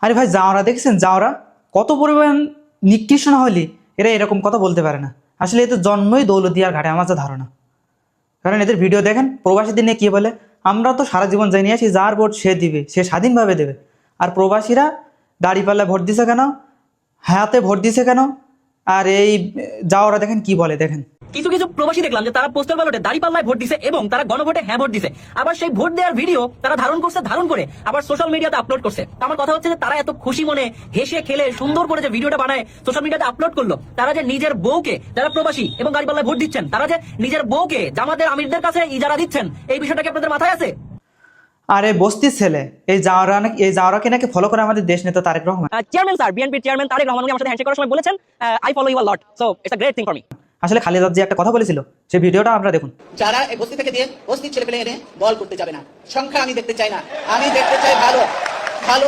আরে ভাই জাওরা দেখছেন, জাওরা কত পরিমাণ নিকৃষ্ট না হলে এরা এরকম কথা বলতে পারে না। আসলে এদের জন্মই দৌলতদিয়ার ঘাটে, আমার যা ধারণা। কারণ এদের ভিডিও দেখেন, প্রবাসীদের নিয়ে কী বলে, আমরা তো সারা জীবন জানিয়ে আছি যার ভোট সে দিবে, সে স্বাধীনভাবে দেবে। আর প্রবাসীরা দাঁড়িপাল্লায় ভোট দিছে কেন, হায়াতে ভোট দিছে কেন, আর এই যাওয়ারা দেখেন কি বলে দেখেন। কিছু কিছু প্রবাসী দেখলাম যে তারা পোস্টাল ব্যালটে দাঁড়িপাল্লায় ভোট দিছে এবং তারা গণভোটে হ্যাঁ ভোট দিছে। আবার সেই ভোট দেওয়ার ভিডিও তারা ধারণ করে আবার সোশ্যাল মিডিয়াতে আপলোড করছে। আমার কথা হচ্ছে যে তারা এত খুশি মনে হেসে খেলে সুন্দর করে যে ভিডিওটা বানায় সোশ্যাল মিডিয়াতে আপলোড করলো, তারা যে নিজের বউকে, যারা প্রবাসী এবং দাঁড়িপাল্লায় ভোট দিচ্ছেন, তারা যে নিজের বউকে জামাতের আমিরদের কাছে ইজারা দিচ্ছেন, এই বিষয়টা কি আপনাদের মাথায় আছে? আরে বস্তির ছেলে এই জাওরাকে নাকি ফলো করে আমাদের দেশ নেতা Tarique Rahman. Chairman sir, BNP chairman Tarique Rahman আমার সাথে হ্যান্ডশেক করার সময় বলেছেন, I follow you a lot, so it's a great thing for me. আসলে খালেদা যে একটা কথা বলেছিল, সেই ভিডিওটা আপনারা দেখুন। যারা এই বস্তি থেকে দিয়ে বস্তির ছেলে পেলে এনে বল করতে যাবে না, সংখ্যা আমি দেখতে চাই না, আমি দেখতে চাই ভালো ভালো